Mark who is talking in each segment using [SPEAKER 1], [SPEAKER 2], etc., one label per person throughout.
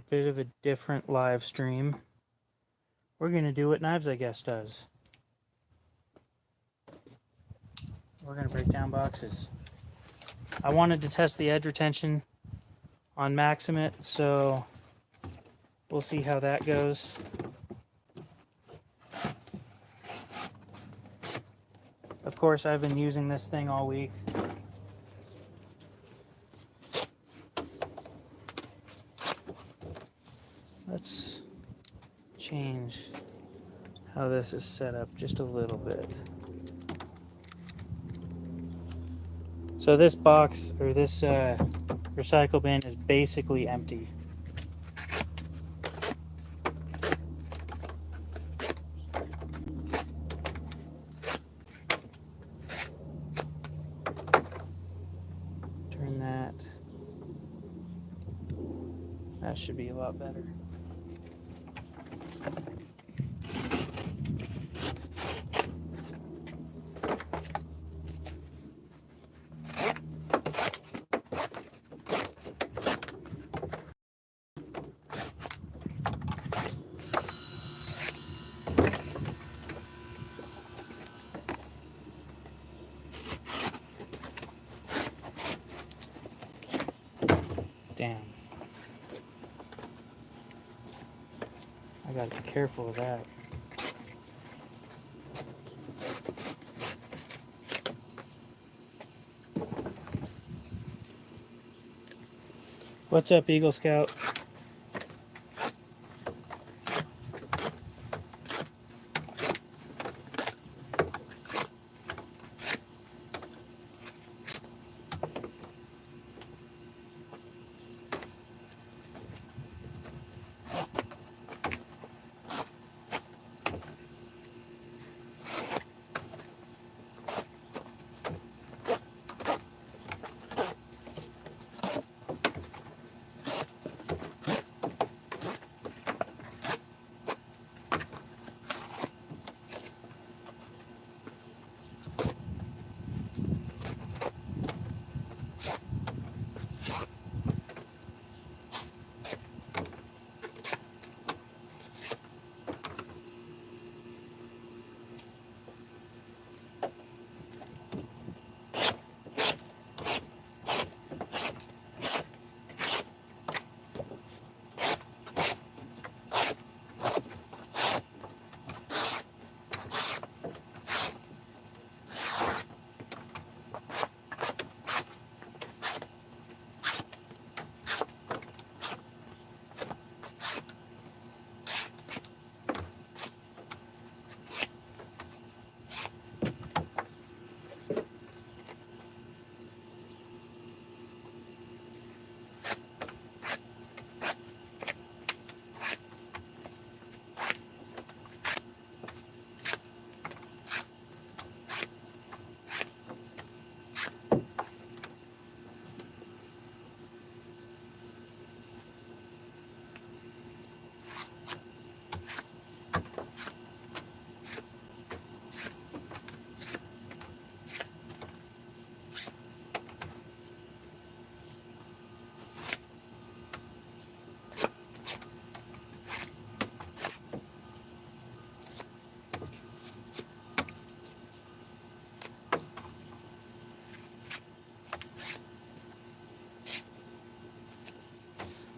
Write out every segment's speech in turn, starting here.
[SPEAKER 1] bit of a different live stream. We're going to do what Knives, I guess, does. We're going to break down boxes. I wanted to test the edge retention on Maximate, so we'll see how that goes. Of course, I've been using this thing all week. Let's change how this is set up just a little bit. So this box, or this recycle bin, is basically empty. Turn that. That should be a lot better. Damn. I gotta be careful of that. What's up, Eagle Scout?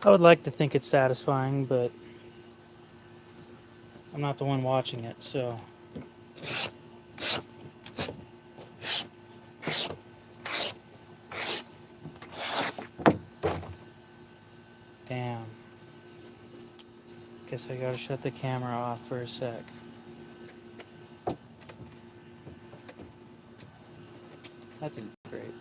[SPEAKER 1] I would like to think it's satisfying, but I'm not the one watching it, so. Damn. Guess I gotta shut the camera off for a sec. That didn't feel great.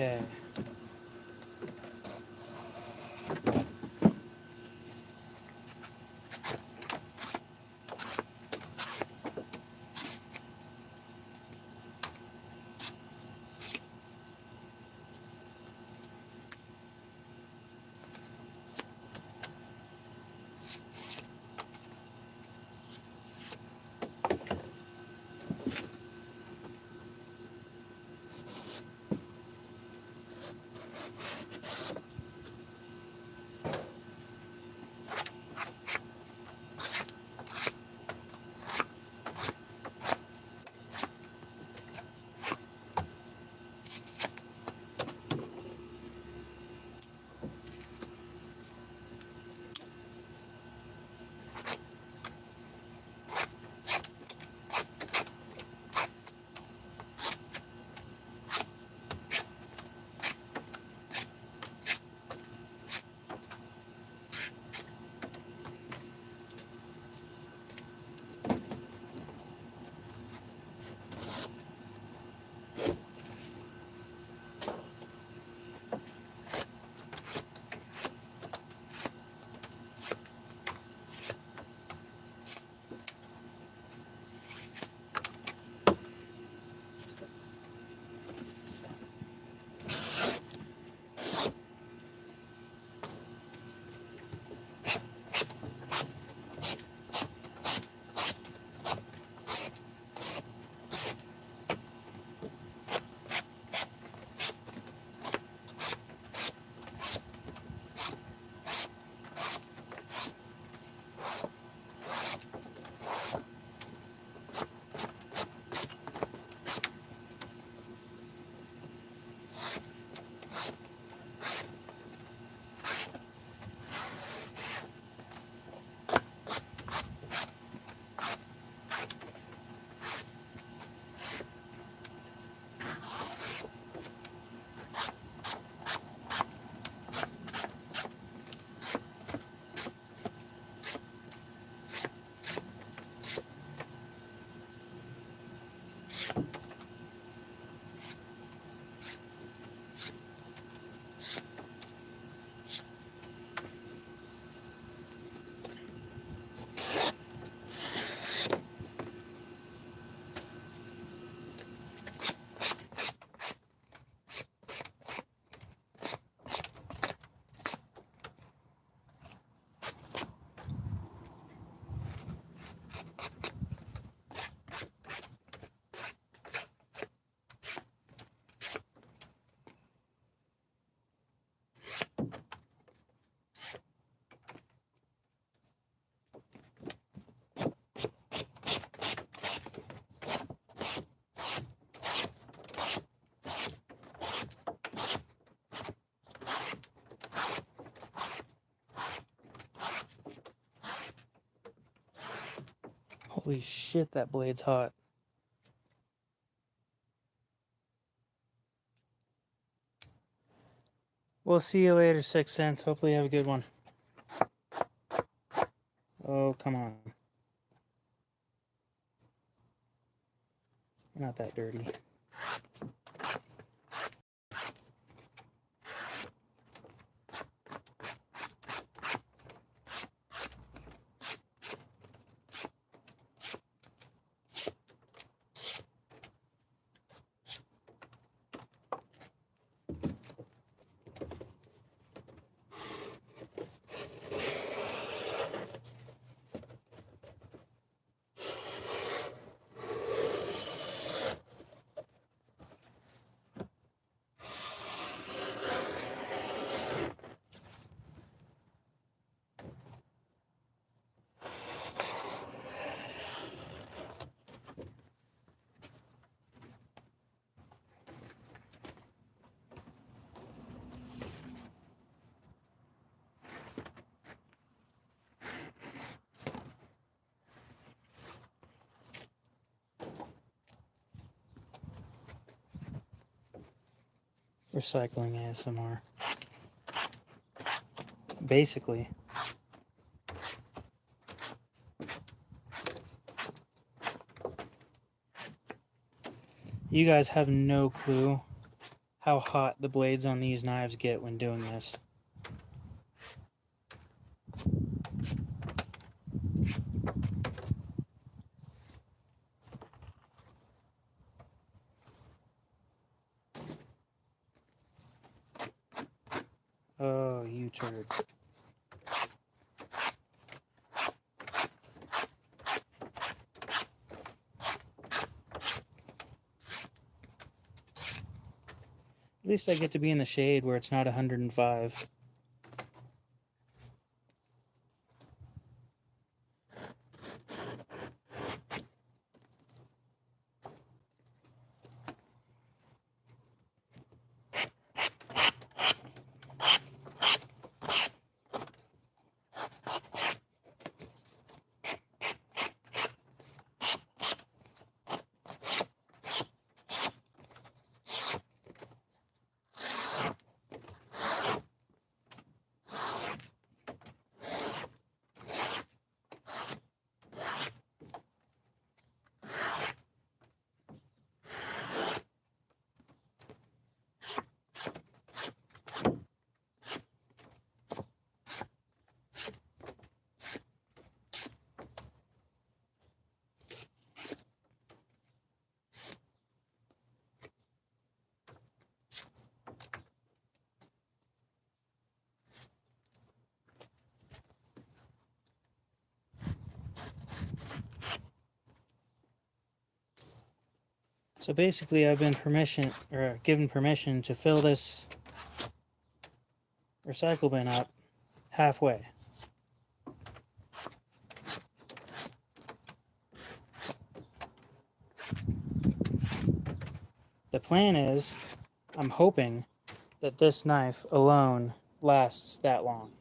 [SPEAKER 1] Okay. Holy shit, that blade's hot. We'll see you later, Sixth Sense. Hopefully you have a good one. Oh, come on. You're not that dirty. Recycling ASMR. Basically. You guys have no clue how hot the blades on these knives get when doing this. Oh, you turd. At least I get to be in the shade where it's not 105. So basically I've been given permission to fill this recycle bin up halfway. The plan is, I'm hoping that this knife alone lasts that long.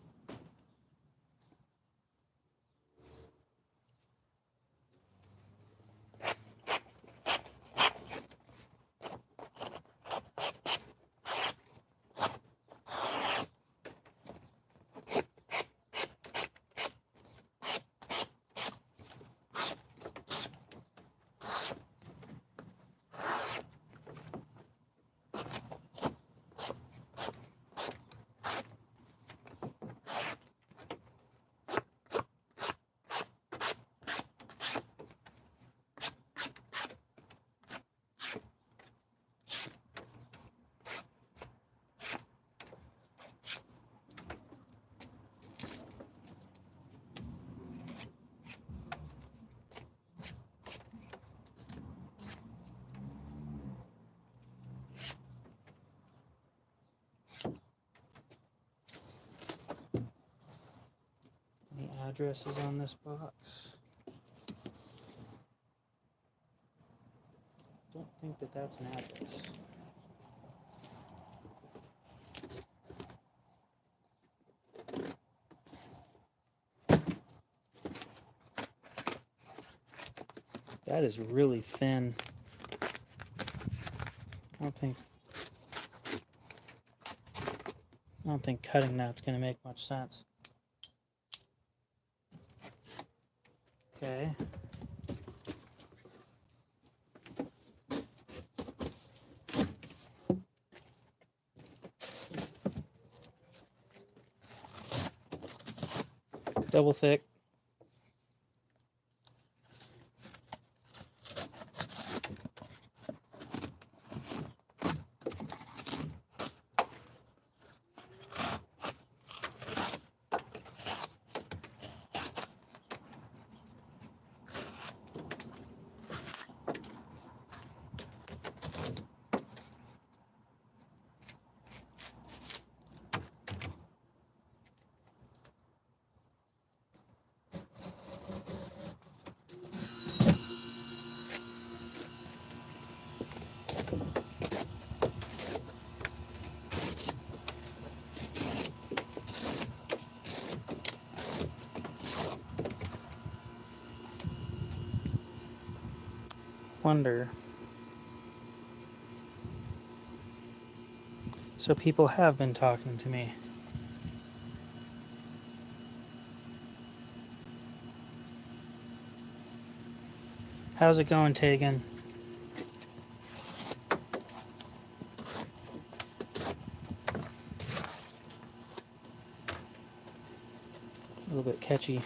[SPEAKER 1] Any addresses on this box? Don't think that that's an address. That is really thin. I don't think cutting that's going to make much sense. Okay. Double thick. Wonder. So people have been talking to me. How's it going, Tegan? A little bit catchy.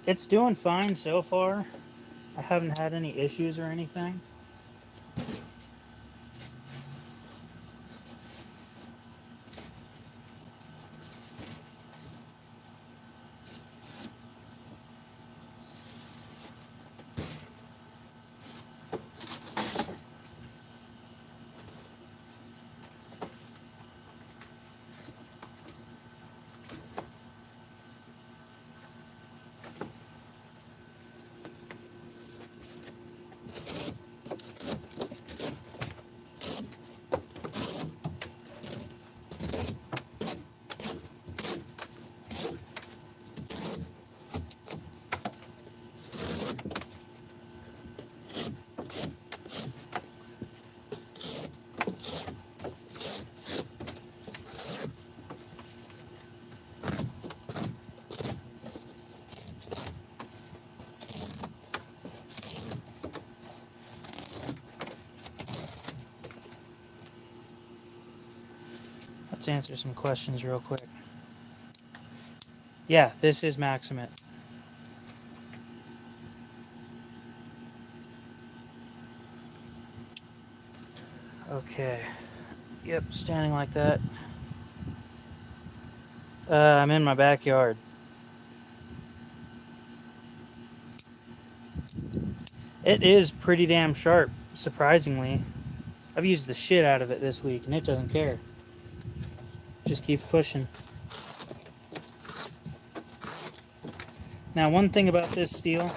[SPEAKER 1] It's doing fine so far. I haven't had any issues or anything. Let's answer some questions real quick. Yeah, this is Maximate. Okay. Yep, standing like that. I'm in my backyard. It is pretty damn sharp, surprisingly. I've used the shit out of it this week, and it doesn't care. Just keeps pushing. Now, one thing about this steel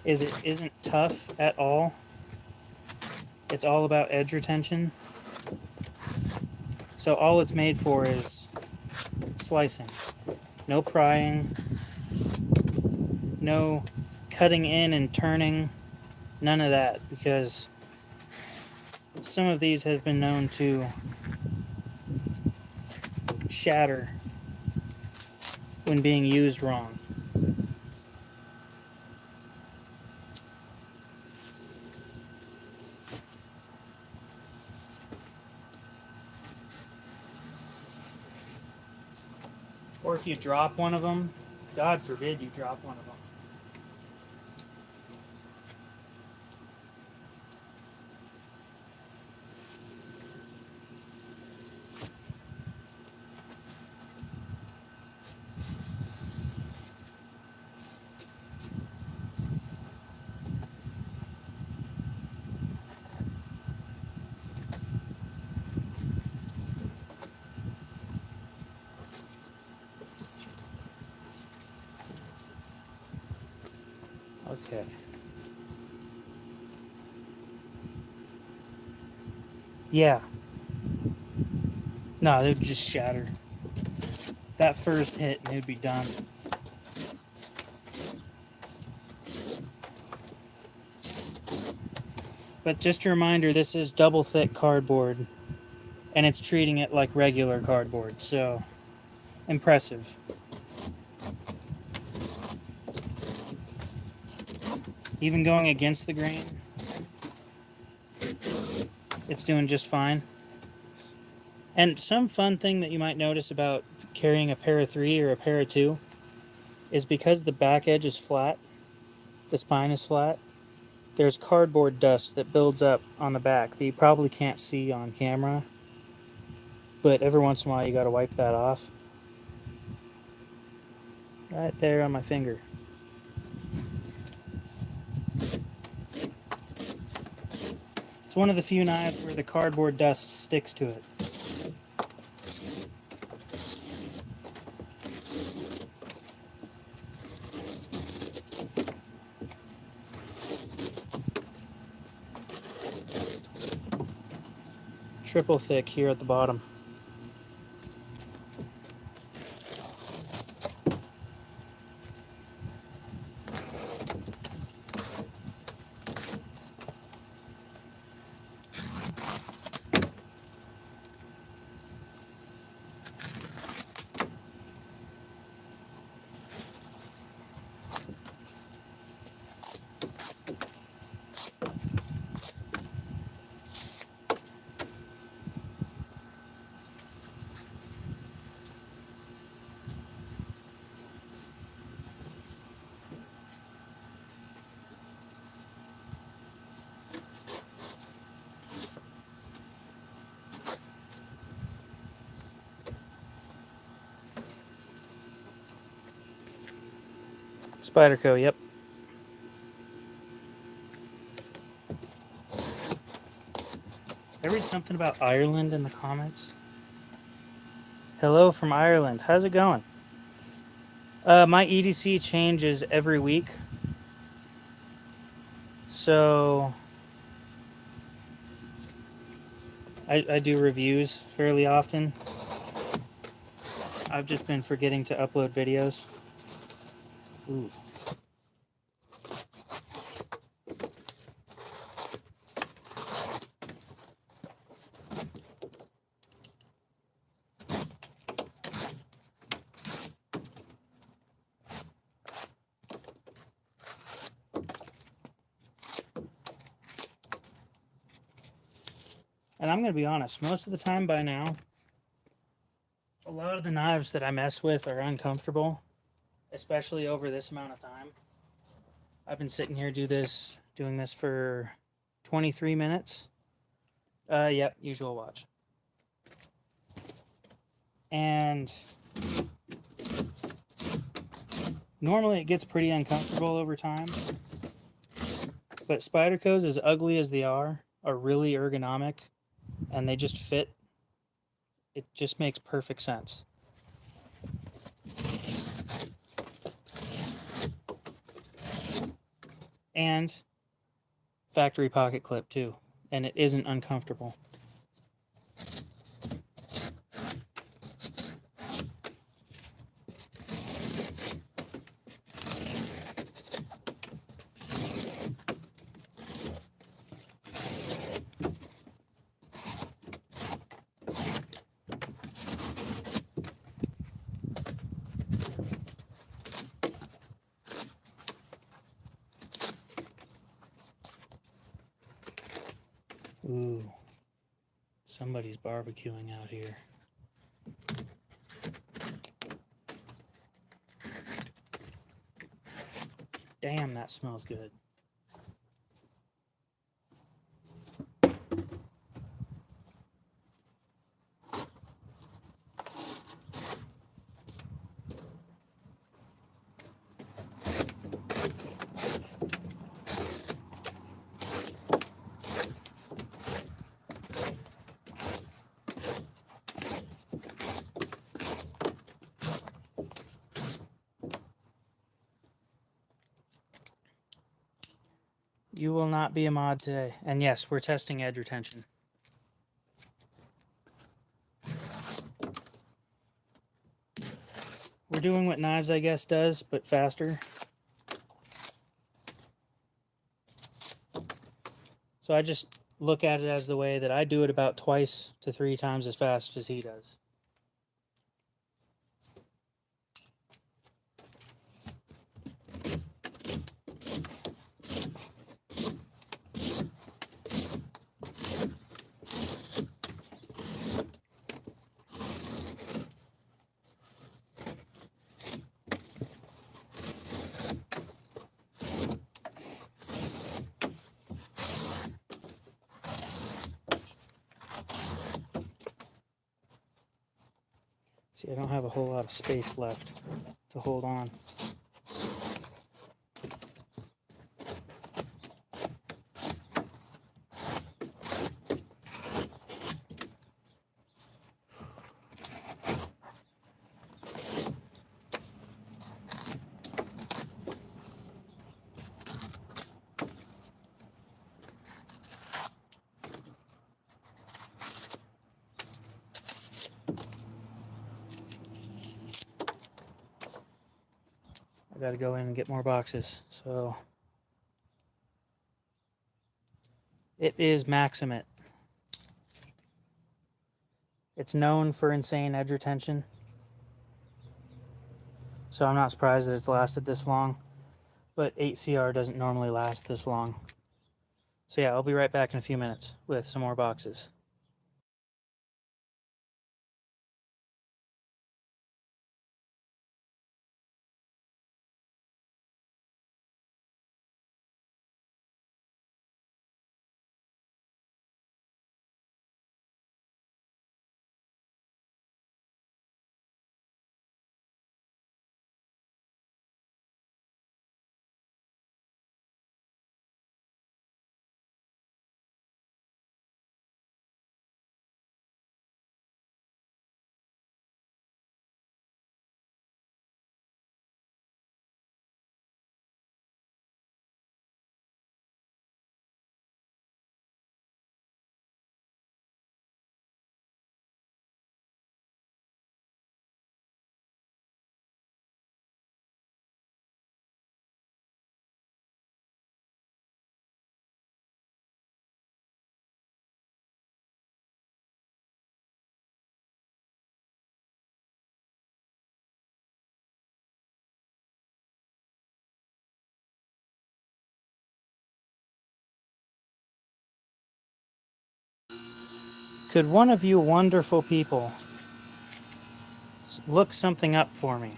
[SPEAKER 1] is it isn't tough at all. It's all about edge retention. So all it's made for is slicing. No prying. No cutting in and turning. None of that, because some of these have been known to shatter when being used wrong. Or if you drop one of them, God forbid you drop one of them. Okay. Yeah. No, they'd just shatter. That first hit and it'd be done. But just a reminder, this is double thick cardboard, and it's treating it like regular cardboard, so impressive. Even going against the grain, it's doing just fine. And some fun thing that you might notice about carrying a pair of 3 or a pair of 2 is because the back edge is flat, the spine is flat, there's cardboard dust that builds up on the back that you probably can't see on camera, but every once in a while you gotta wipe that off. Right there on my finger. It's one of the few knives where the cardboard dust sticks to it. Triple thick here at the bottom. Spyderco, yep. I read something about Ireland in the comments. Hello from Ireland. How's it going? My EDC changes every week. So I do reviews fairly often. I've just been forgetting to upload videos. Ooh. And I'm going to be honest, most of the time by now, a lot of the knives that I mess with are uncomfortable, especially over this amount of time. I've been sitting here doing this for 23 minutes. Yep, usual watch. And normally it gets pretty uncomfortable over time. But Spydercos, as ugly as they are really ergonomic, and they just fit. It just makes perfect sense. And factory pocket clip too, and it isn't uncomfortable. Ooh, somebody's barbecuing out here. Damn, that smells good. You will not be a mod today. And yes, we're testing edge retention. We're doing what Knives, I guess, does, but faster. So I just look at it as the way that I do it about 2 to 3 times as fast as he does. See, I don't have a whole lot of space left to hold on. I gotta go in and get more boxes. So it is Maximate. It's known for insane edge retention, so I'm not surprised that it's lasted this long. But 8CR doesn't normally last this long. So yeah, I'll be right back in a few minutes with some more boxes. Could one of you wonderful people look something up for me?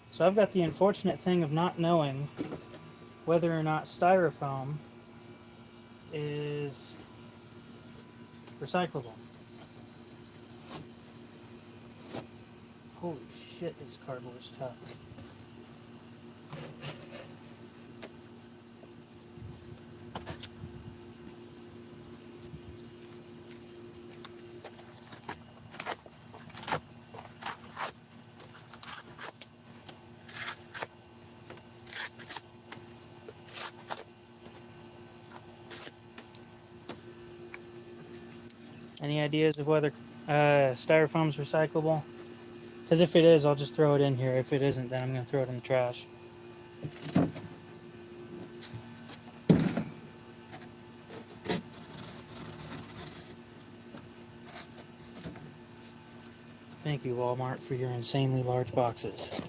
[SPEAKER 1] So I've got the unfortunate thing of not knowing whether or not styrofoam is recyclable. Holy shit, this cardboard is tough. Any ideas of whether styrofoam's recyclable? Because if it is, I'll just throw it in here. If it isn't, then I'm going to throw it in the trash. Thank you, Walmart, for your insanely large boxes.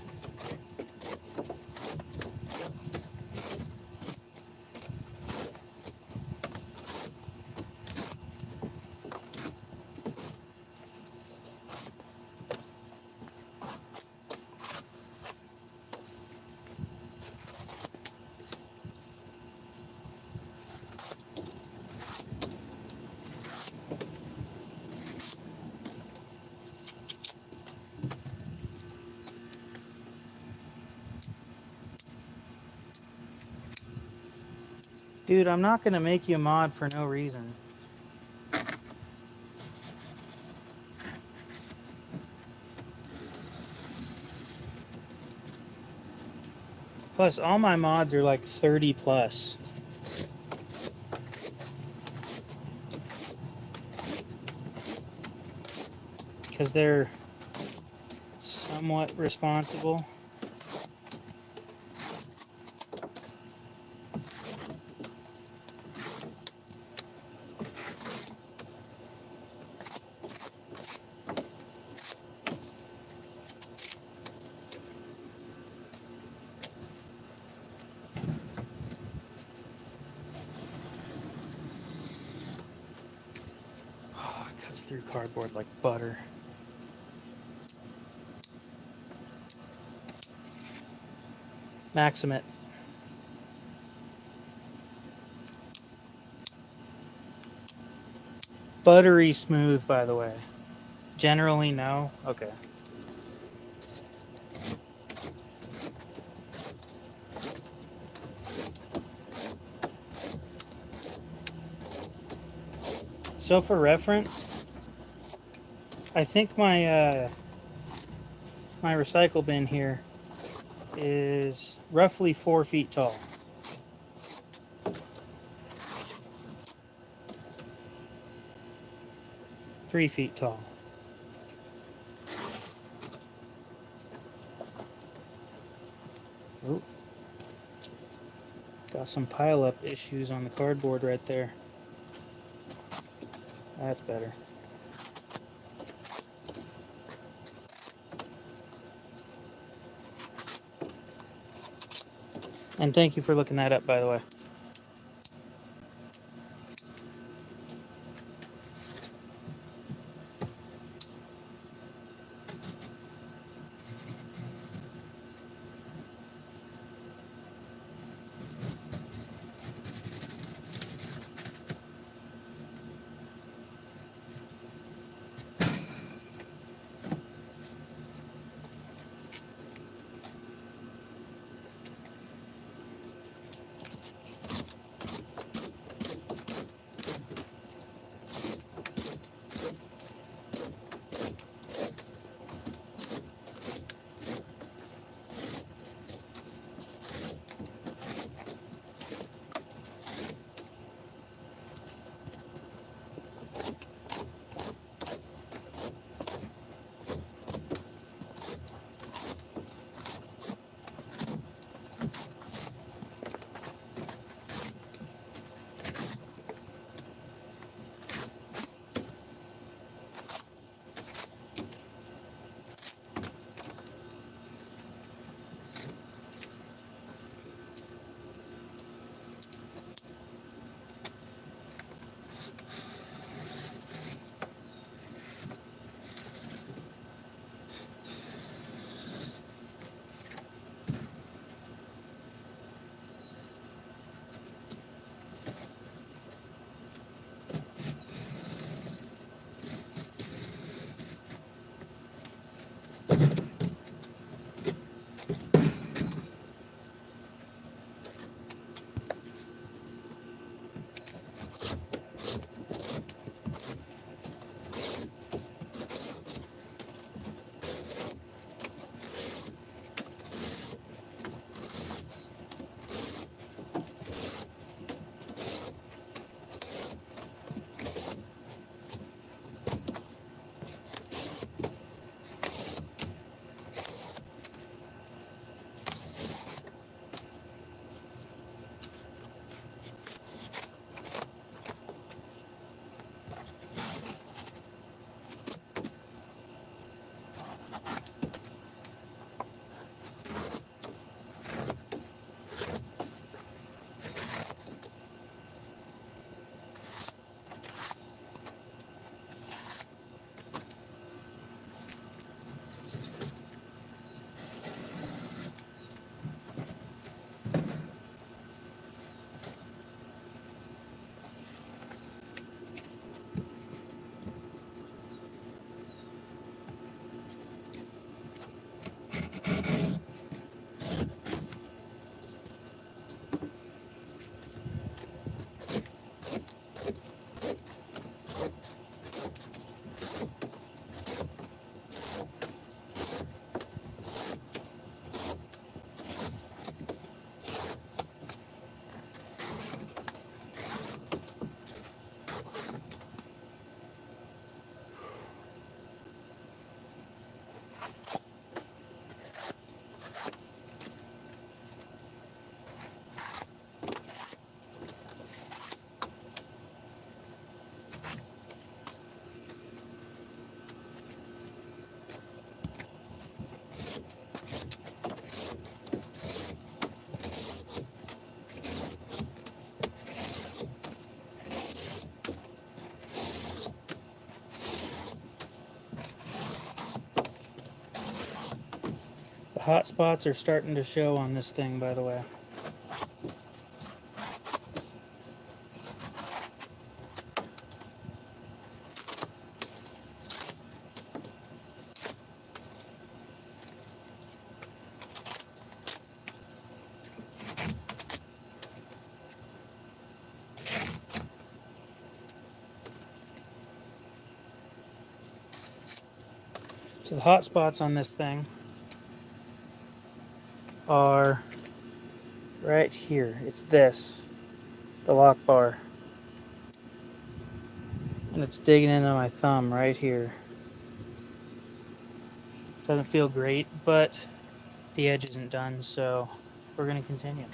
[SPEAKER 1] Dude, I'm not going to make you a mod for no reason. Plus, all my mods are like 30 plus. Because they're somewhat responsible. Oh, it cuts through cardboard like butter. Maximate. Buttery smooth, by the way. Generally, no. Okay. So for reference, I think my recycle bin here is roughly 4 feet tall. 3 feet tall. Ooh. Got some pile-up issues on the cardboard right there. That's better. And thank you for looking that up, by the way. The hot spots are starting to show on this thing, by the way. So the hot spots on this thing are right here. It's this, the lock bar. And it's digging into my thumb right here. Doesn't feel great, but the edge isn't done, so we're going to continue.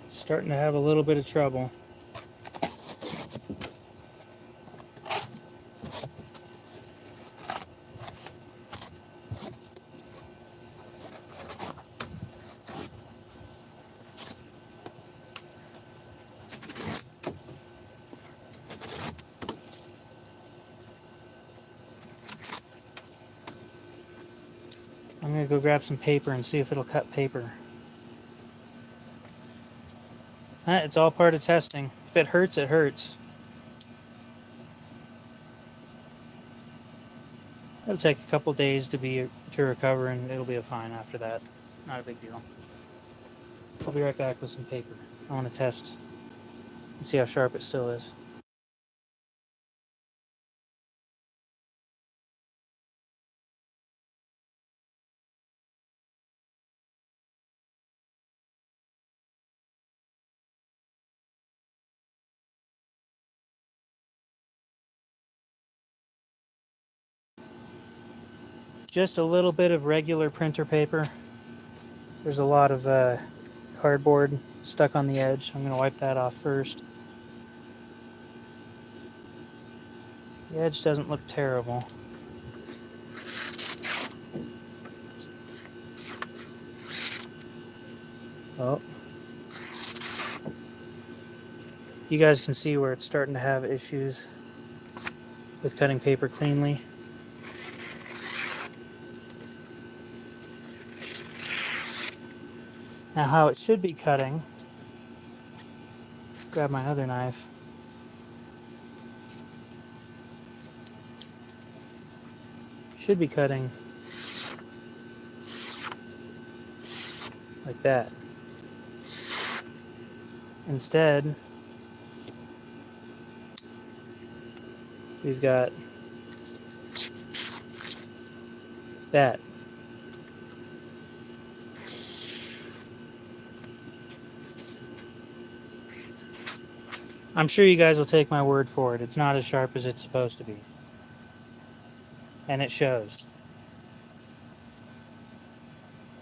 [SPEAKER 1] Starting to have a little bit of trouble. I'm going to go grab some paper and see if it'll cut paper. It's all part of testing. If it hurts, it hurts. It'll take a couple days to recover, and it'll be fine after that. Not a big deal. I'll be right back with some paper. I want to test and see how sharp it still is. Just a little bit of regular printer paper. There's a lot of cardboard stuck on the edge. I'm going to wipe that off first. The edge doesn't look terrible. Oh. You guys can see where it's starting to have issues with cutting paper cleanly. Now how it should be cutting, grab my other knife. Should be cutting like that. Instead, we've got that. I'm sure you guys will take my word for it. It's not as sharp as it's supposed to be. And it shows.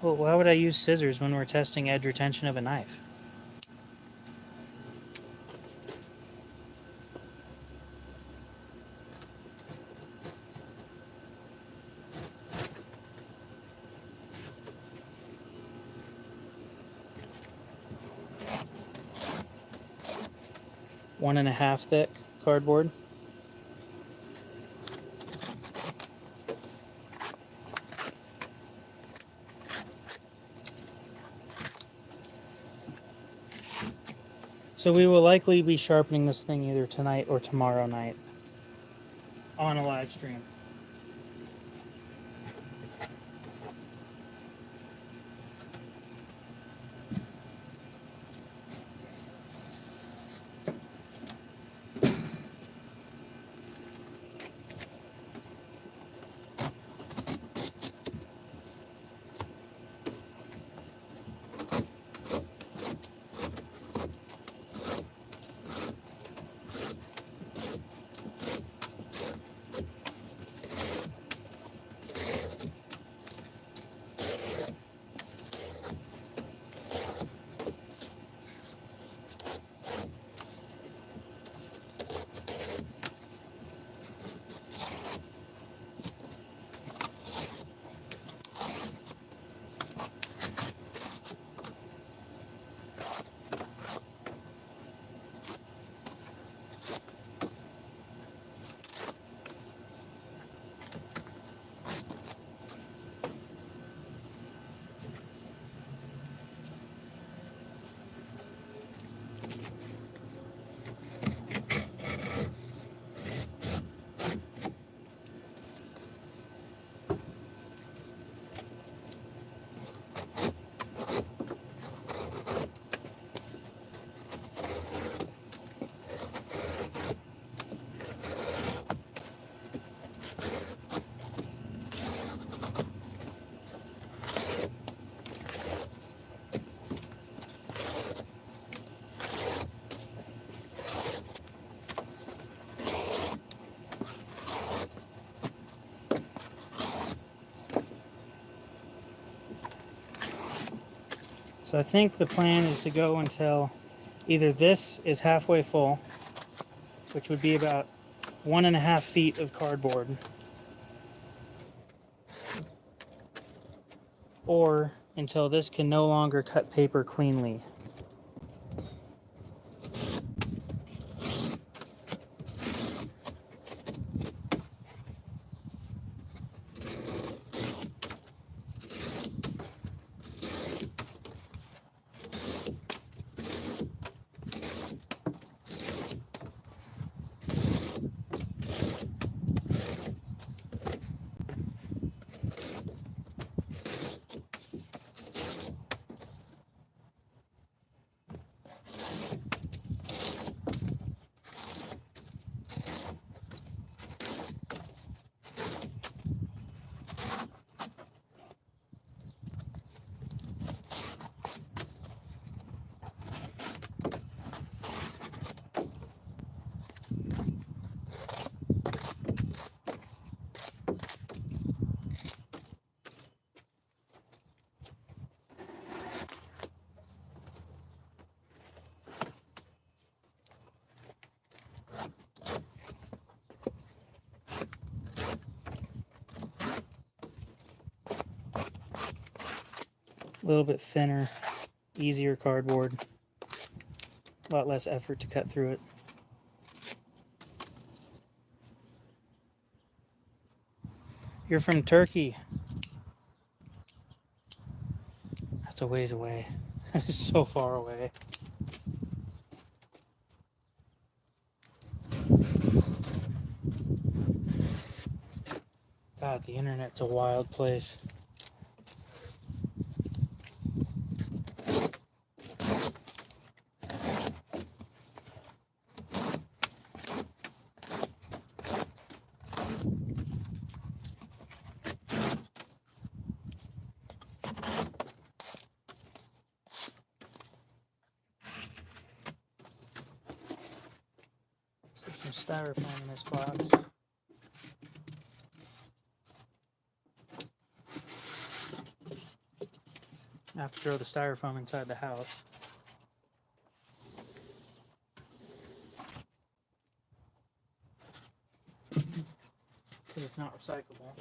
[SPEAKER 1] Well, why would I use scissors when we're testing edge retention of a knife? One and a half thick cardboard. So we will likely be sharpening this thing either tonight or tomorrow night on a live stream. So I think the plan is to go until either this is halfway full, which would be about 1.5 feet of cardboard, or until this can no longer cut paper cleanly. A little bit thinner, easier cardboard, a lot less effort to cut through it. You're from Turkey. That's a ways away. It's so far away. God, the internet's a wild place. There's some styrofoam in this box. I have to throw the styrofoam inside the house. Because it's not recyclable.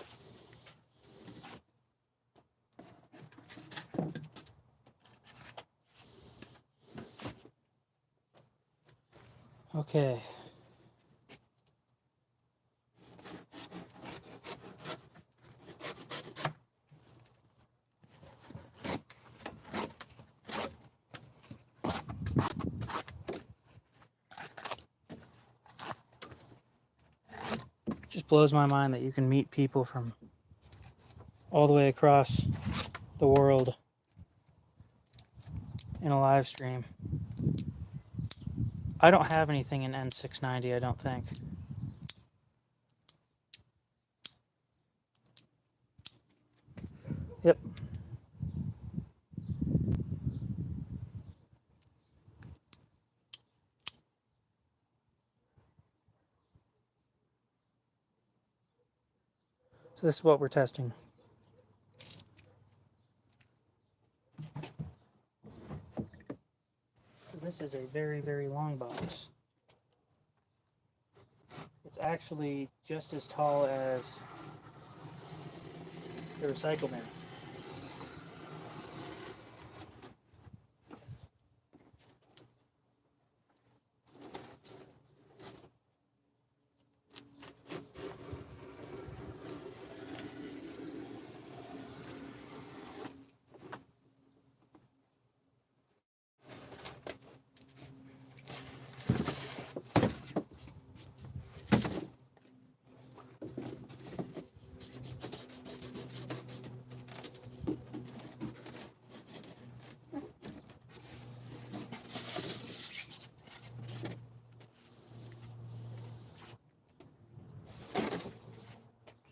[SPEAKER 1] Okay. Just blows my mind that you can meet people from all the way across the world in a live stream. I don't have anything in N690, I don't think. Yep. So this is what we're testing. So this is a very, very long box. It's actually just as tall as the recycle bin.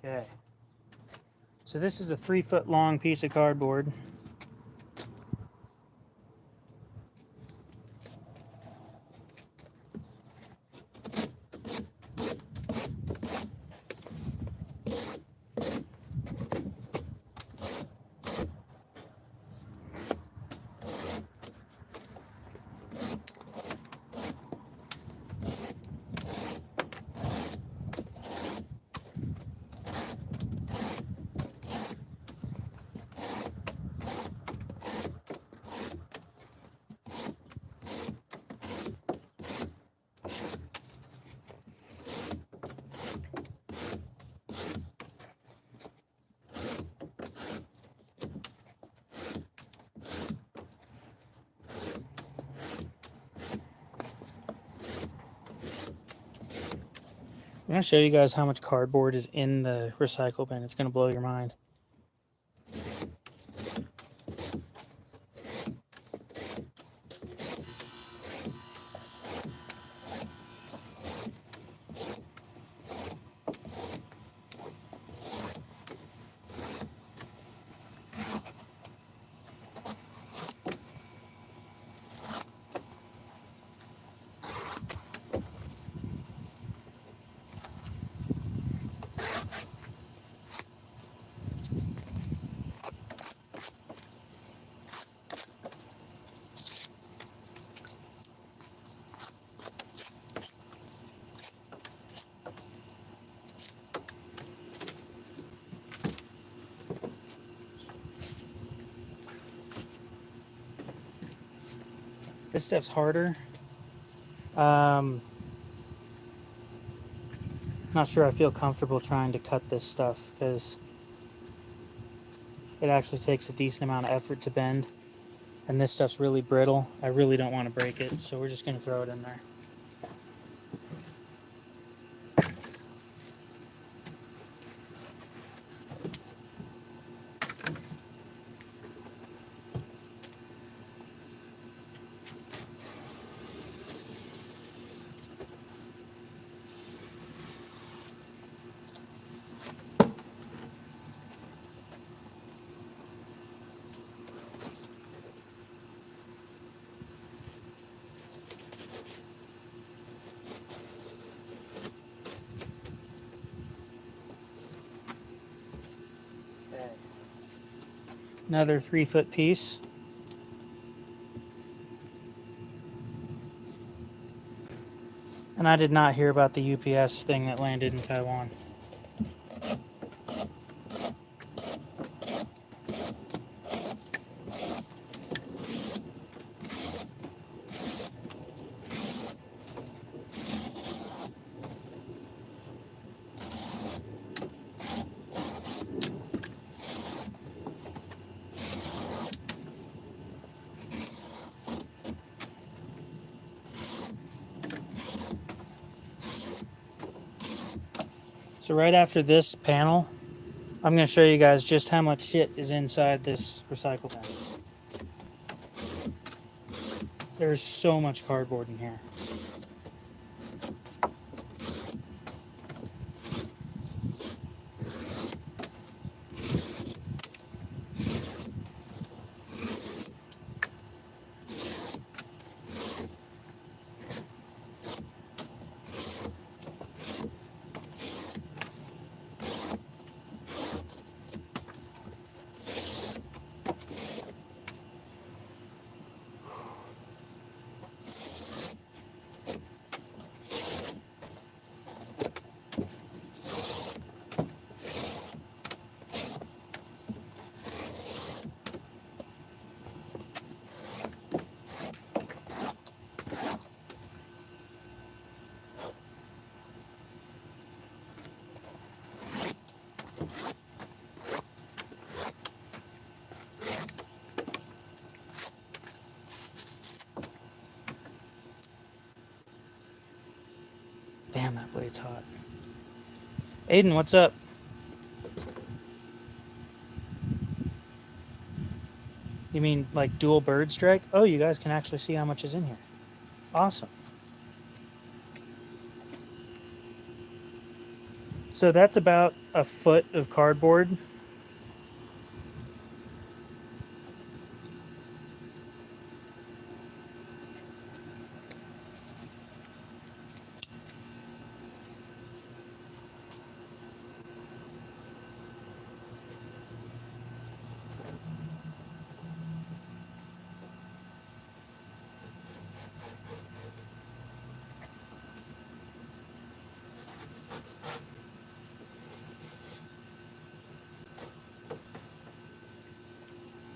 [SPEAKER 1] Okay. So this is a 3-foot long piece of cardboard. I'm going to show you guys how much cardboard is in the recycle bin. It's going to blow your mind. This stuff's harder. Not sure I feel comfortable trying to cut this stuff because it actually takes a decent amount of effort to bend. And this stuff's really brittle. I really don't want to break it, so we're just going to throw it in there. Another 3-foot piece. And I did not hear about the UPS thing that landed in Taiwan. So right after this panel, I'm going to show you guys just how much shit is inside this recycle bin. There's so much cardboard in here. Damn, that blade's hot. Aiden, what's up? You mean like dual bird strike? Oh, you guys can actually see how much is in here. Awesome. So that's about a foot of cardboard.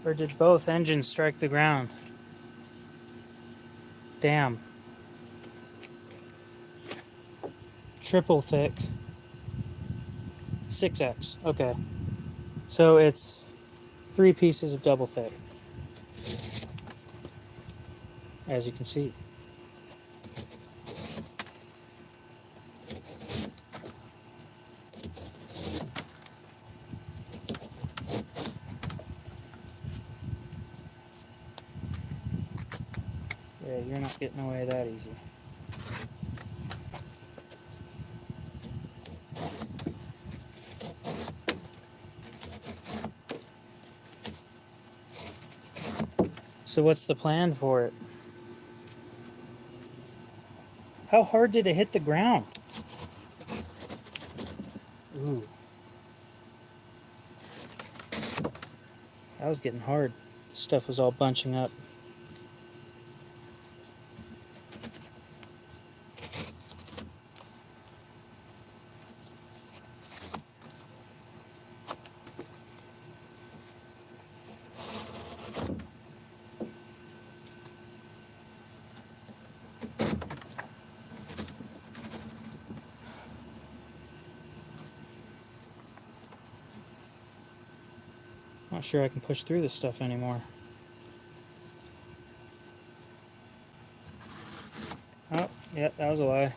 [SPEAKER 1] Or did both engines strike the ground? Damn. Triple thick. 6X. Okay. So it's 3 pieces of double thick. As you can see. Yeah, you're not getting away that easy. So what's the plan for it? How hard did it hit the ground? Ooh. That was getting hard. Stuff was all bunching up. Not sure I can push through this stuff anymore. Oh, yeah, that was a lie.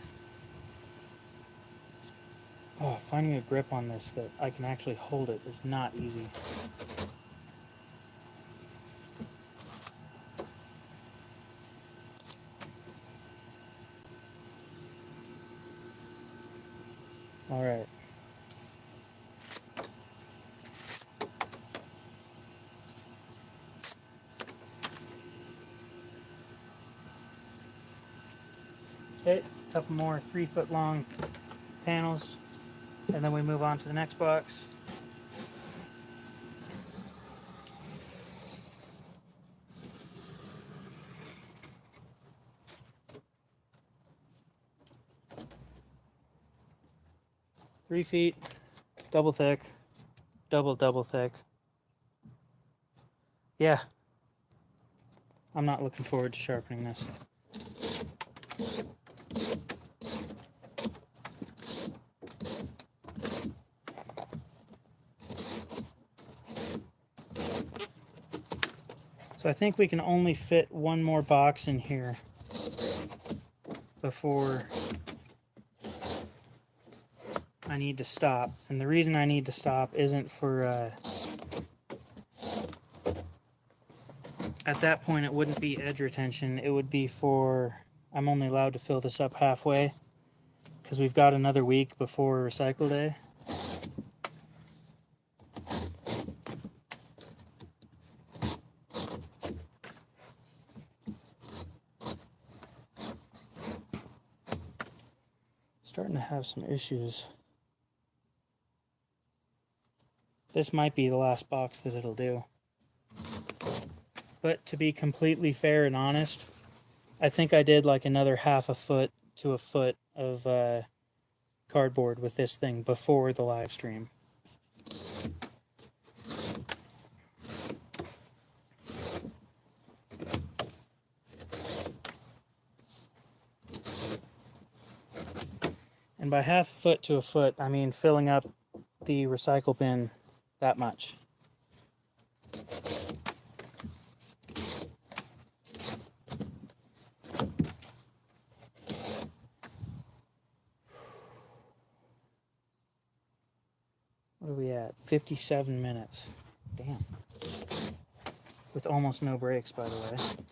[SPEAKER 1] Oh, finding a grip on this that I can actually hold it is not easy. All right. Okay, a couple more 3-foot long panels, and then we move on to the next box. Three feet, double thick, double thick. Yeah, I'm not looking forward to sharpening this. So I think we can only fit one more box in here before I need to stop. And the reason I need to stop isn't for, at that point it wouldn't be edge retention, it would be for, I'm only allowed to fill this up halfway because we've got another week before recycle day. Starting to have some issues. This might be the last box that it'll do. But to be completely fair and honest, I think I did like another half a foot to a foot of cardboard with this thing before the live stream. And by half a foot to a foot, I mean filling up the recycle bin that much. What are we at? 57 minutes. Damn. With almost no breaks, by the way.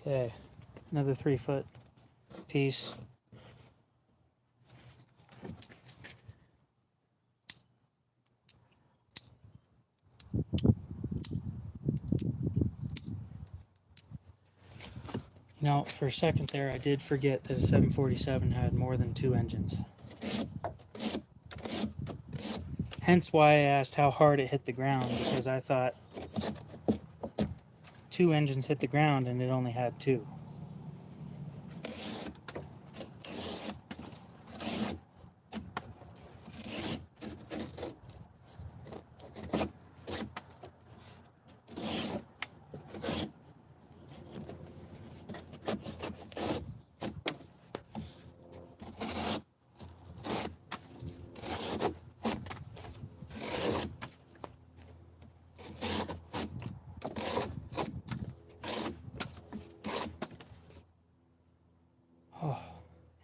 [SPEAKER 1] Okay, another 3-foot piece. You know, for a second there, I did forget that a 747 had more than 2 engines. Hence why I asked how hard it hit the ground, because I thought 2 engines hit the ground and it only had 2.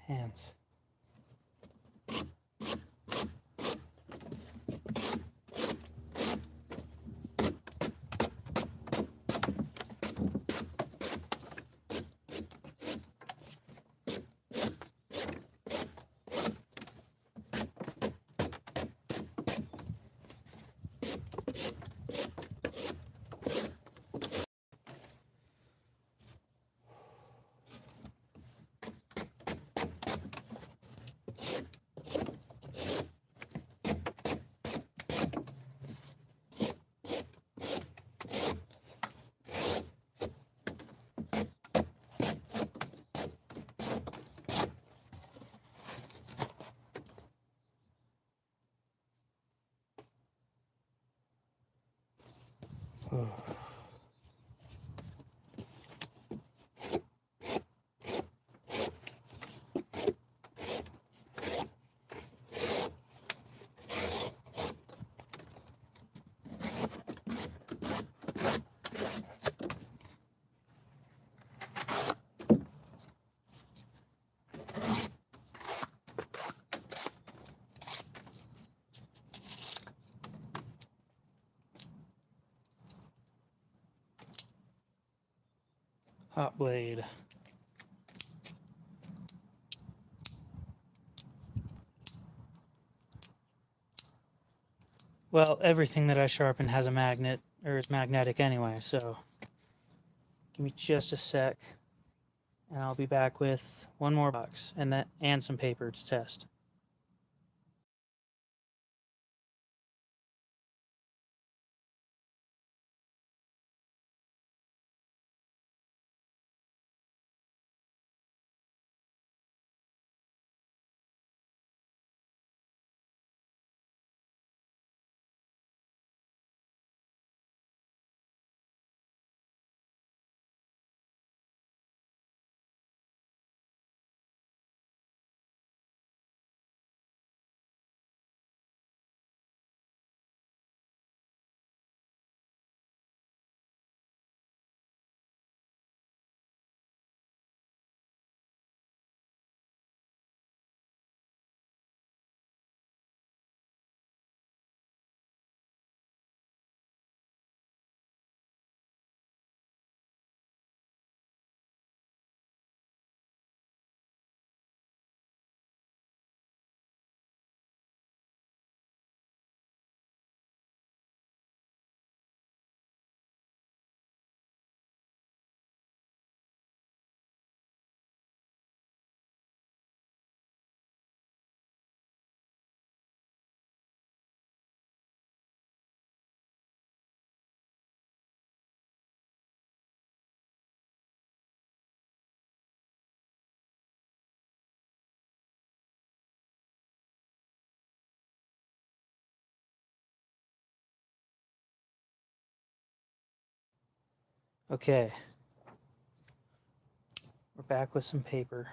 [SPEAKER 1] Hands. Hot blade. Well, everything that I sharpen has a magnet, or is magnetic anyway, so give me just a sec, and I'll be back with one more box and some paper to test. Okay, we're back with some paper.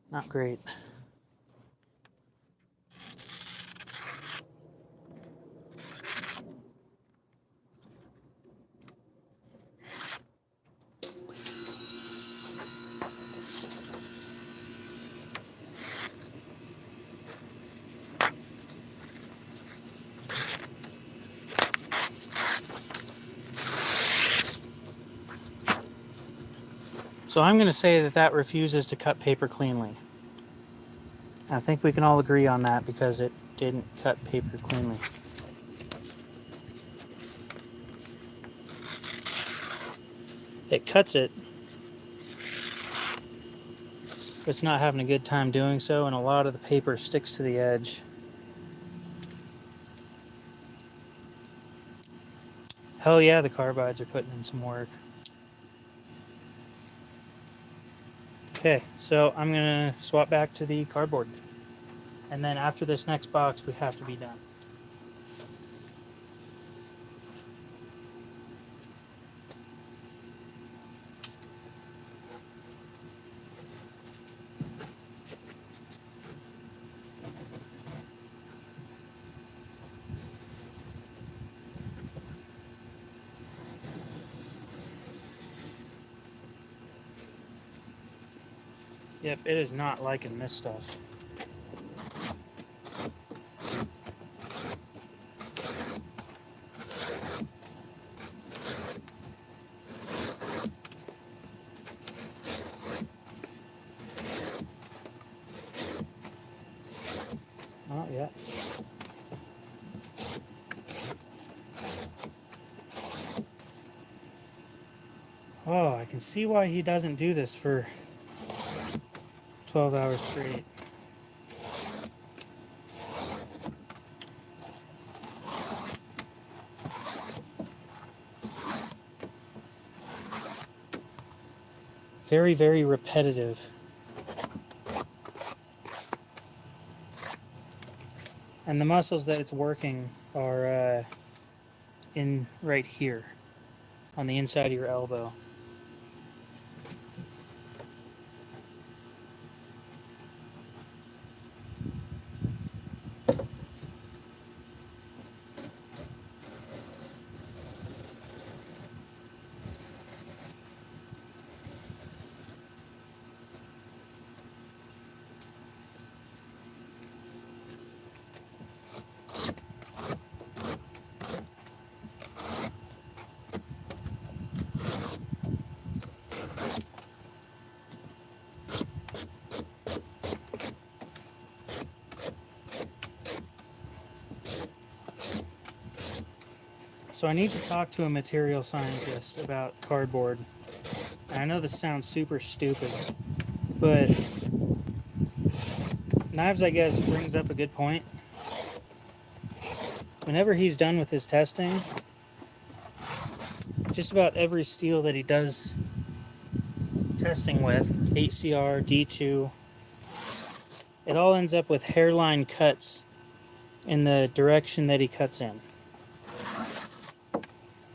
[SPEAKER 1] Not great. So I'm going to say that that refuses to cut paper cleanly. I think we can all agree on that because it didn't cut paper cleanly. It cuts it, but it's not having a good time doing so, and a lot of the paper sticks to the edge. Hell yeah, the carbides are putting in some work. Okay, so I'm going to swap back to the cardboard. And then after this next box, we have to be done. Yep, it is not liking this stuff. Oh, yeah. Oh, I can see why he doesn't do this for 12 hours straight. Very, very repetitive. And the muscles that it's working are in right here on the inside of your elbow. So I need to talk to a material scientist about cardboard. And I know this sounds super stupid, but Knives, I guess, brings up a good point. Whenever he's done with his testing, just about every steel that he does testing with, HCR, D2, it all ends up with hairline cuts in the direction that he cuts in.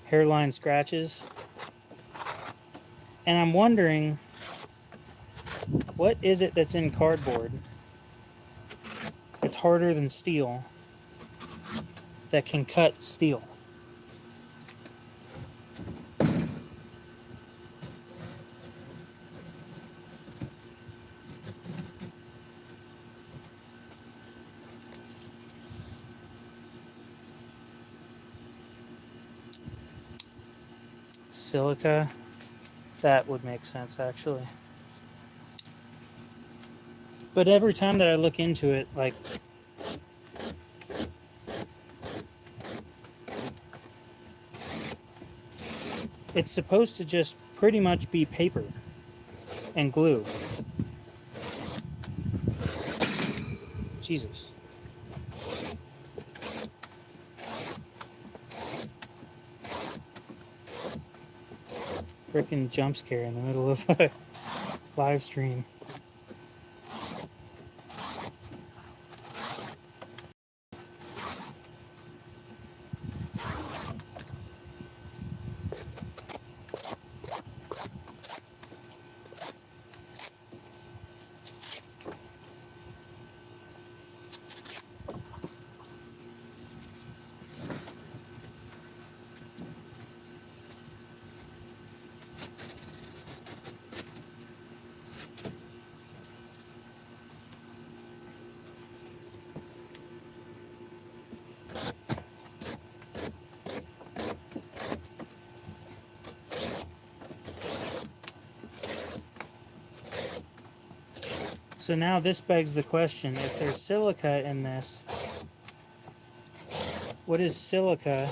[SPEAKER 1] Hairline scratches. And I'm wondering, what is it that's in cardboard? It's harder than steel that can cut steel. Silica, that would make sense actually. But every time that I look into it, like, it's supposed to just pretty much be paper and glue. Jesus. Frickin' jump scare in the middle of a live stream. So now this begs the question, if there's silica in this, what is silica?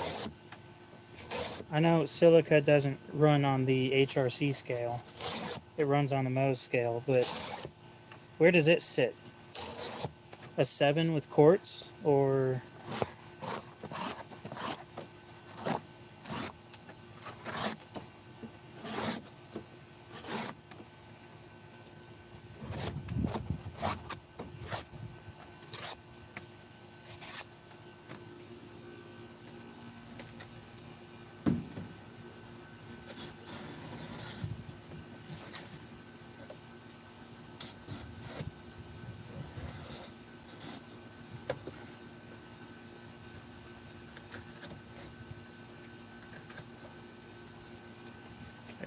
[SPEAKER 1] I know silica doesn't run on the HRC scale. It runs on the Mohs scale, but where does it sit? A 7 with quartz? Or...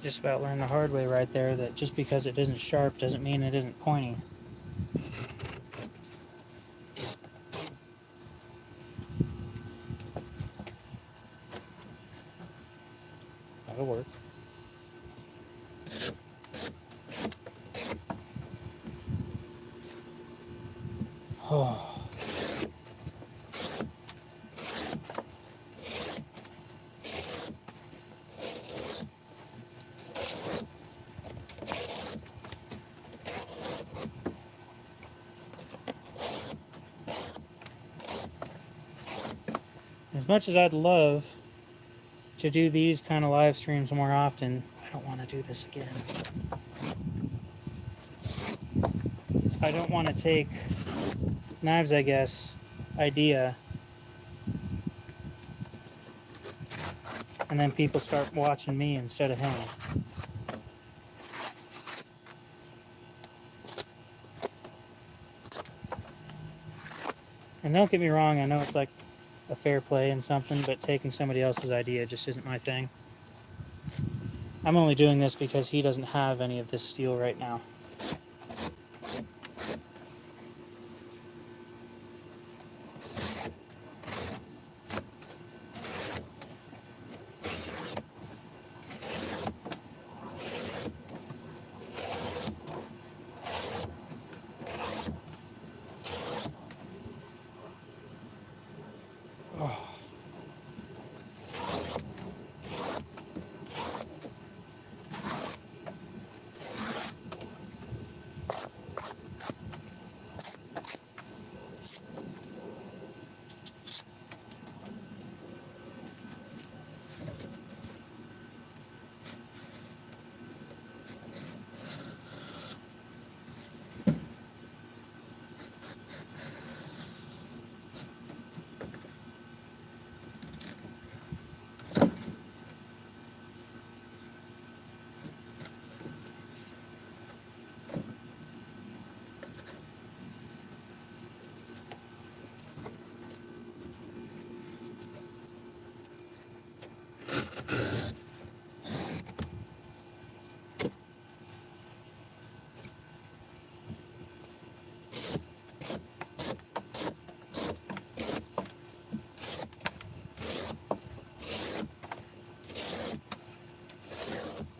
[SPEAKER 1] just about learned the hard way right there that just because it isn't sharp doesn't mean it isn't pointy. That'll work. Oh. As much as I'd love to do these kind of live streams more often, I don't want to do this again. I don't want to take Knives, I guess, idea, and then people start watching me instead of him. And don't get me wrong, I know it's like a fair play and something, but taking somebody else's idea just isn't my thing. I'm only doing this because he doesn't have any of this steel right now.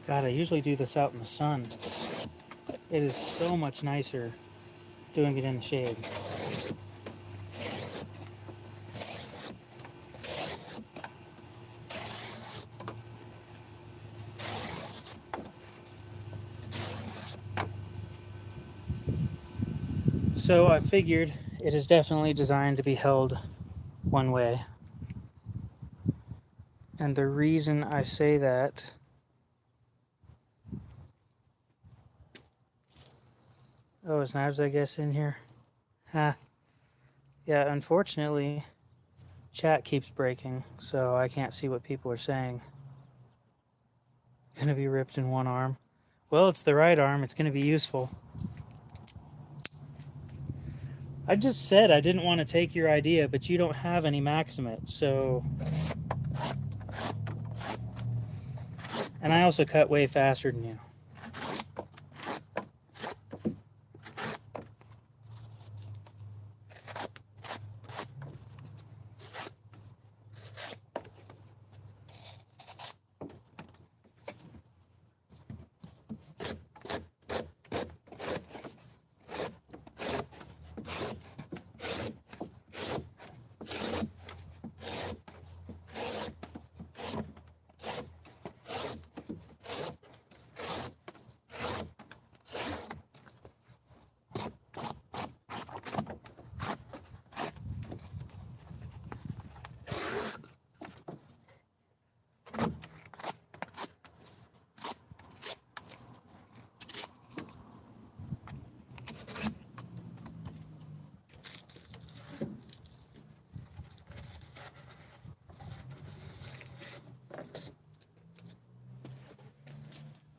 [SPEAKER 1] God, I usually do this out in the sun. It is so much nicer doing it in the shade. So I figured it is definitely designed to be held one way. And the reason I say that oh, is Knives, I guess, in here? Ha. Yeah, unfortunately, chat keeps breaking, so I can't see what people are saying. Gonna be ripped in one arm. Well, it's the right arm. It's gonna be useful. I just said I didn't want to take your idea, but you don't have any Maximate, so... And I also cut way faster than you.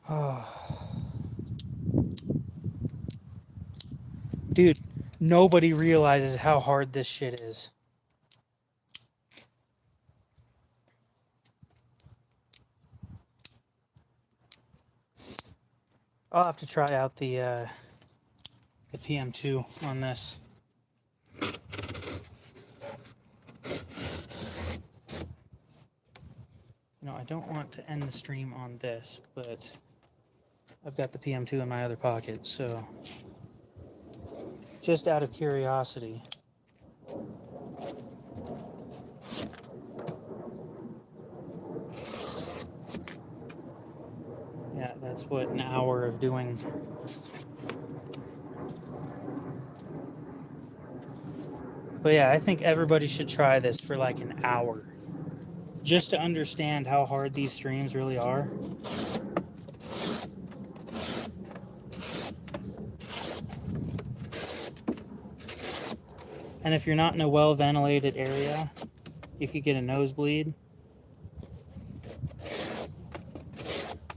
[SPEAKER 1] Oh. Dude, nobody realizes how hard this shit is. I'll have to try out the PM2 on this. You know, I don't want to end the stream on this, but I've got the PM2 in my other pocket, so just out of curiosity. Yeah, that's what an hour of doing. But yeah, I think everybody should try this for like an hour, just to understand how hard these streams really are. And if you're not in a well-ventilated area, you could get a nosebleed.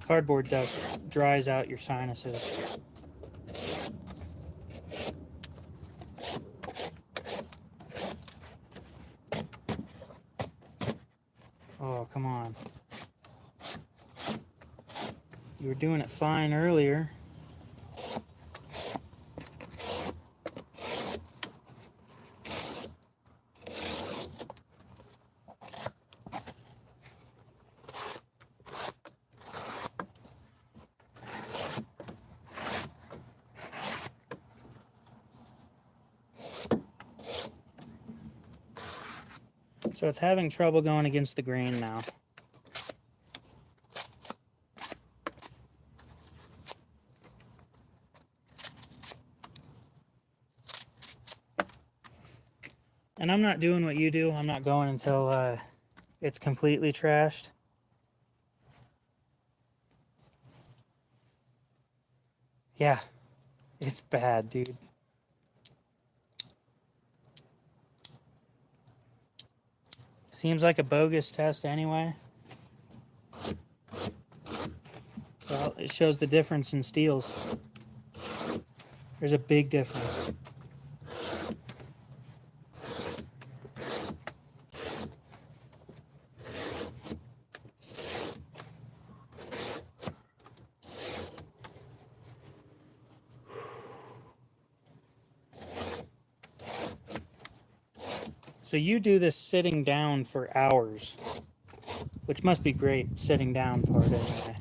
[SPEAKER 1] Cardboard dust dries out your sinuses. Oh, come on. You were doing it fine earlier. So it's having trouble going against the grain now. And I'm not doing what you do. I'm not going until it's completely trashed. Yeah, it's bad, dude. Seems like a bogus test anyway. Well, it shows the difference in steels. There's a big difference. So you do this sitting down for hours, which must be great, sitting down part anyway.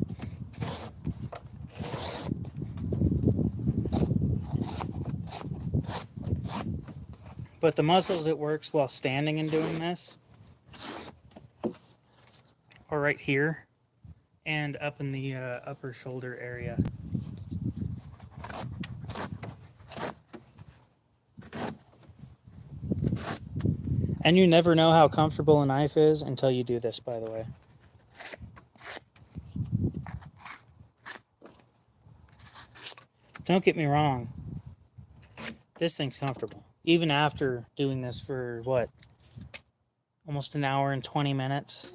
[SPEAKER 1] But the muscles it works while standing and doing this are right here and up in the upper shoulder area. And you never know how comfortable a knife is until you do this, by the way. Don't get me wrong. This thing's comfortable. Even after doing this for, what, almost an hour and 20 minutes.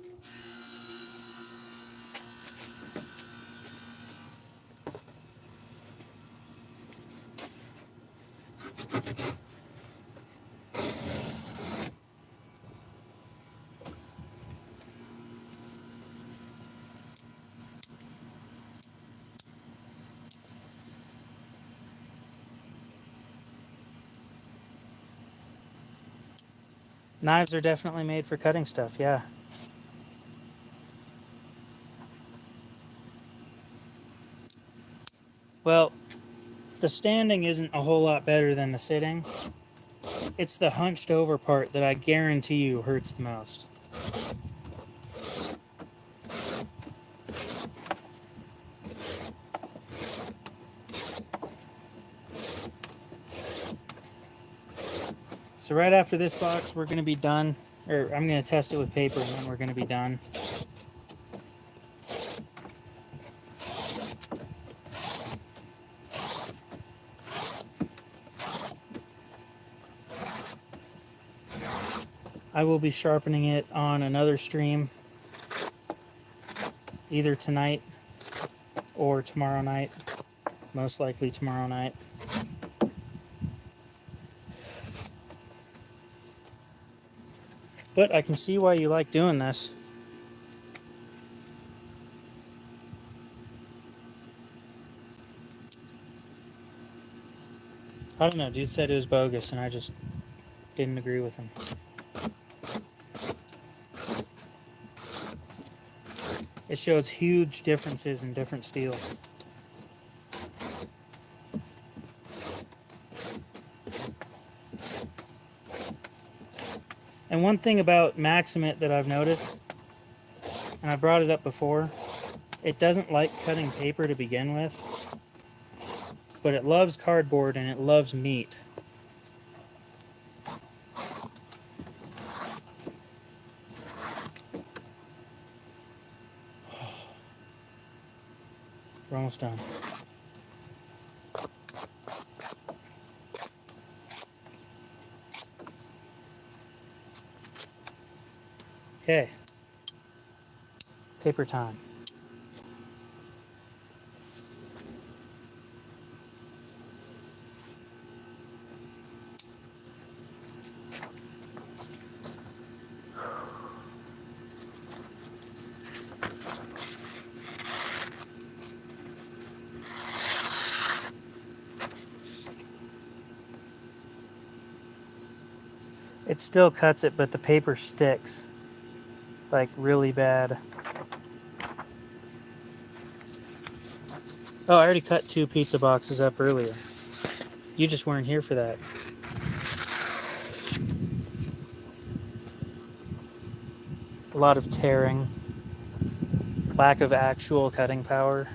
[SPEAKER 1] Knives are definitely made for cutting stuff, yeah. Well, the standing isn't a whole lot better than the sitting. It's the hunched over part that I guarantee you hurts the most. So right after this box, we're going to be done. Or I'm going to test it with paper and then we're going to be done. I will be sharpening it on another stream, either tonight or tomorrow night. Most likely tomorrow night. But I can see why you like doing this. I don't know, dude said it was bogus, and I just didn't agree with him. It shows huge differences in different steels. And one thing about Maximate that I've noticed, and I brought it up before, it doesn't like cutting paper to begin with, but it loves cardboard and it loves meat. We're almost done. Okay. Paper time. It still cuts it, but the paper sticks. Like, really bad. Oh, I already cut 2 pizza boxes up earlier. You just weren't here for that. A lot of tearing. Lack of actual cutting power.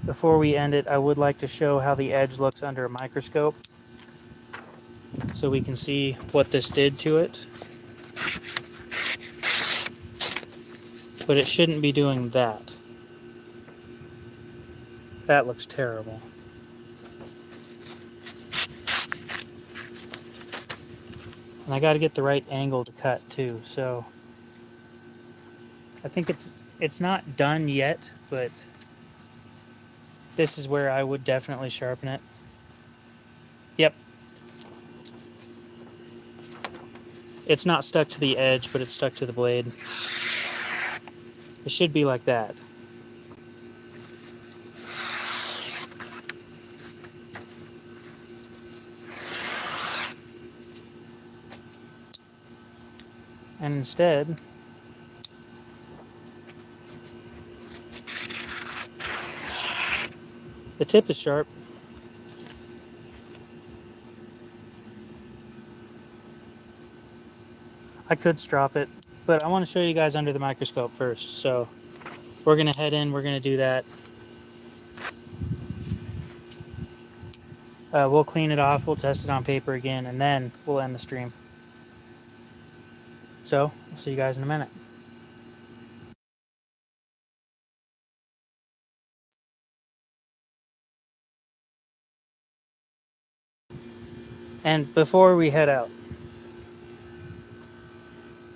[SPEAKER 1] Before we end it, I would like to show how the edge looks under a microscope, so we can see what this did to it. But it shouldn't be doing that. That looks terrible. And I got to get the right angle to cut too, so I think it's not done yet, but this is where I would definitely sharpen it. Yep. It's not stuck to the edge, but it's stuck to the blade. It should be like that. And instead, the tip is sharp. I could strop it, but I want to show you guys under the microscope first. So we're going to head in, we're going to do that. We'll clean it off, we'll test it on paper again, and then we'll end the stream. So, I'll see you guys in a minute. And before we head out,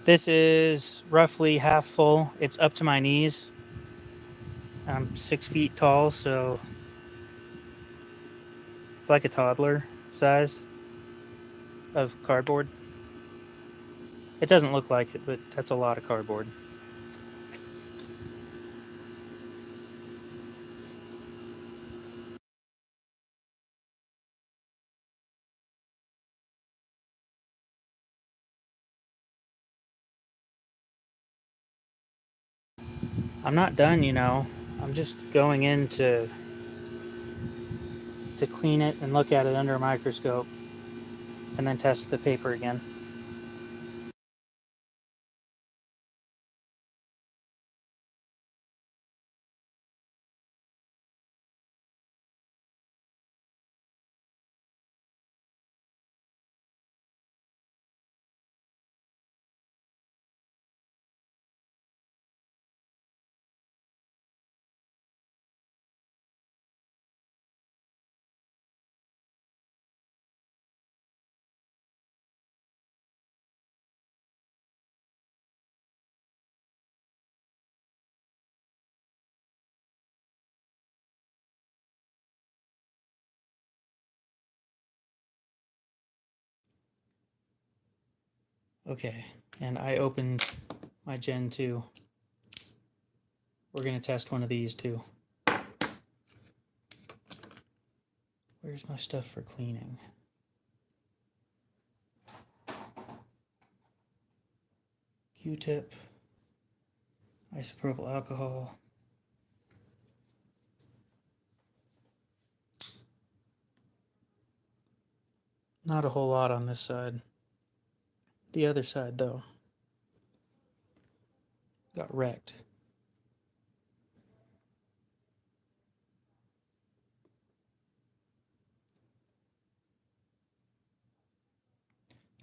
[SPEAKER 1] this is roughly half full. It's up to my knees. I'm 6 feet tall, so it's like a toddler size of cardboard. It doesn't look like it, but that's a lot of cardboard. I'm not done, you know. I'm just going in to clean it and look at it under a microscope and then test the paper again. Okay, and I opened my Gen 2. We're going to test one of these too. Where's my stuff for cleaning? Q-tip, isopropyl alcohol. Not a whole lot on this side. The other side, though, got wrecked.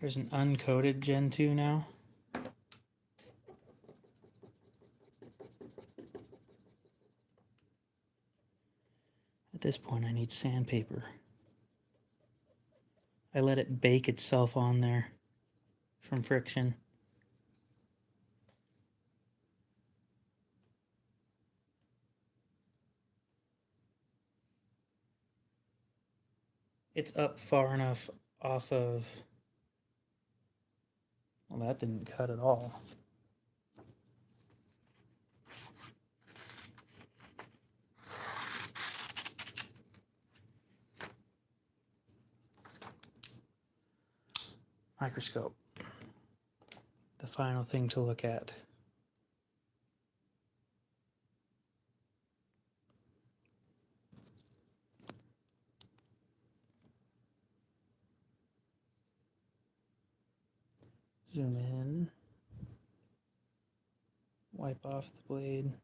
[SPEAKER 1] There's an uncoated Gen 2 now. At this point, I need sandpaper. I let it bake itself on there from friction. It's up far enough off of... Well, that didn't cut at all. Microscope. The final thing to look at. Zoom in. Wipe off the blade.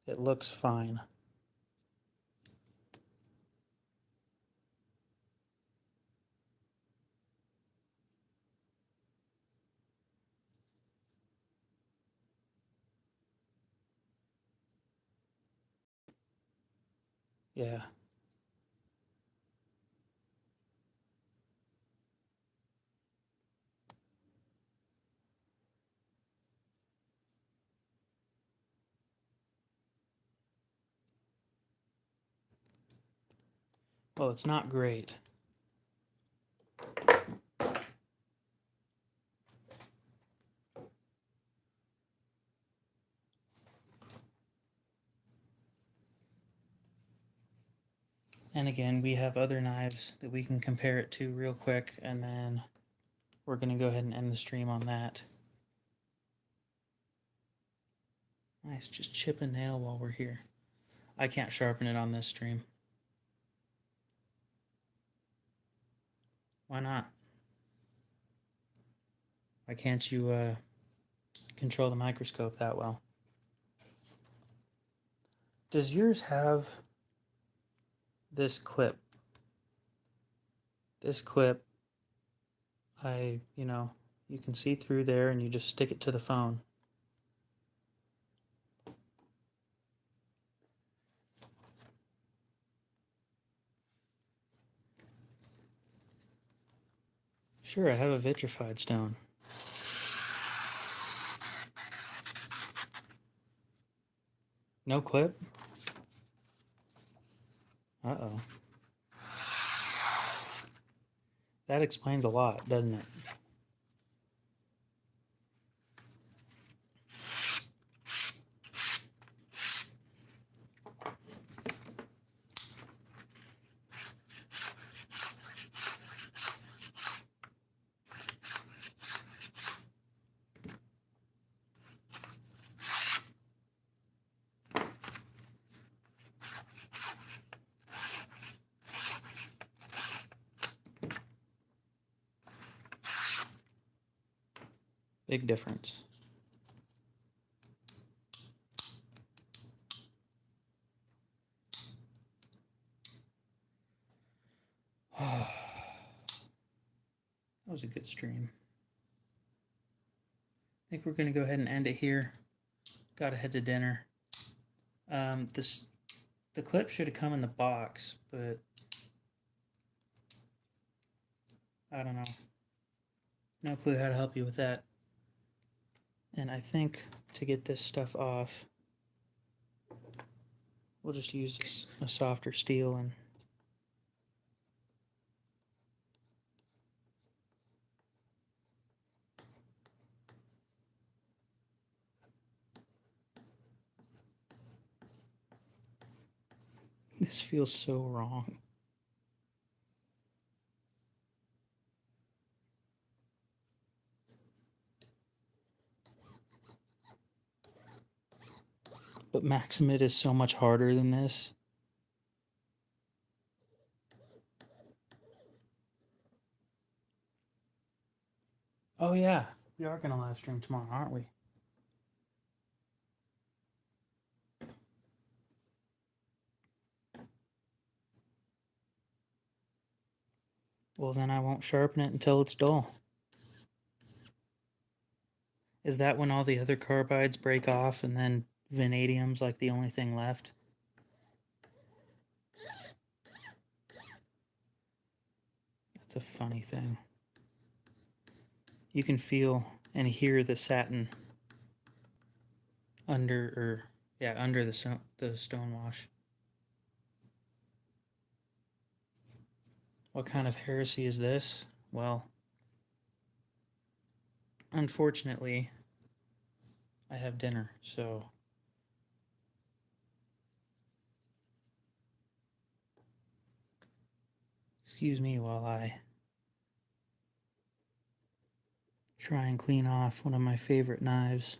[SPEAKER 1] It looks fine. Yeah. Well, it's not great. And again, we have other knives that we can compare it to real quick, and then we're going to go ahead and end the stream on that. Nice, just chip a nail while we're here. I can't sharpen it on this stream. Why not? Why can't you control the microscope that well? Does yours have this clip? This clip, you can see through there and you just stick it to the phone. Sure, I have a vitrified stone. No clip? Uh-oh. That explains a lot, doesn't it? Big difference. That was a good stream. I think we're going to go ahead and end it here. Gotta head to dinner. The clip should have come in the box, but I don't know. No clue how to help you with that. And I think to get this stuff off, we'll just use a softer steel and This feels so wrong. But Maximid is so much harder than this. Oh yeah, we are going to live stream tomorrow, aren't we? Well, then I won't sharpen it until it's dull. Is that when all the other carbides break off and then vanadium's like the only thing left? That's a funny thing. You can feel and hear the satin under the stone wash. What kind of heresy is this? Well, unfortunately, I have dinner, so excuse me while I try and clean off one of my favorite knives.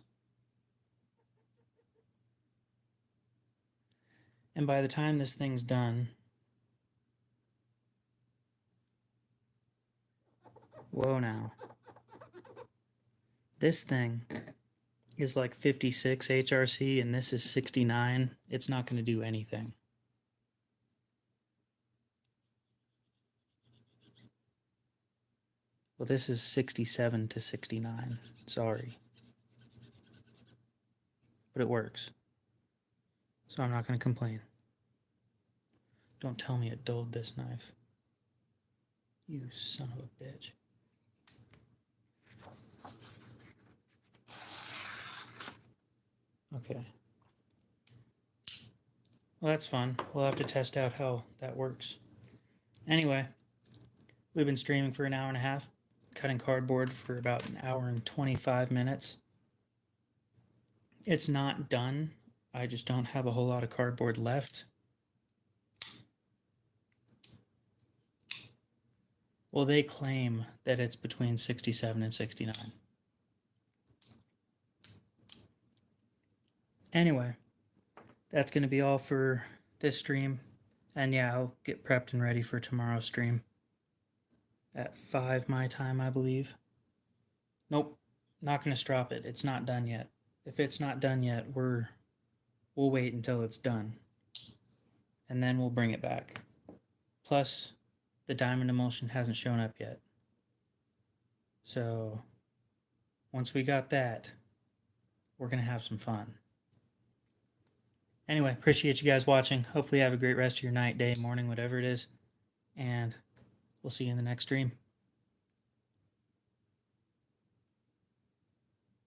[SPEAKER 1] And by the time this thing's done, whoa now, this thing is like 56 HRC and this is 69. It's not going to do anything. Well, this is 67 to 69. Sorry. But it works. So I'm not going to complain. Don't tell me it dulled this knife. You son of a bitch. Okay. Well, that's fun. We'll have to test out how that works. Anyway, we've been streaming for an hour and a half, cutting cardboard for about an hour and 25 minutes. It's not done. I just don't have a whole lot of cardboard left. Well, they claim that it's between 67 and 69. Anyway, that's going to be all for this stream. And yeah, I'll get prepped and ready for tomorrow's stream at 5 my time, I believe. Nope, not going to strop it. It's not done yet. If it's not done yet, we'll wait until it's done. And then we'll bring it back. Plus, the diamond emulsion hasn't shown up yet. So, once we got that, we're going to have some fun. Anyway, appreciate you guys watching. Hopefully you have a great rest of your night, day, morning, whatever it is. And we'll see you in the next stream.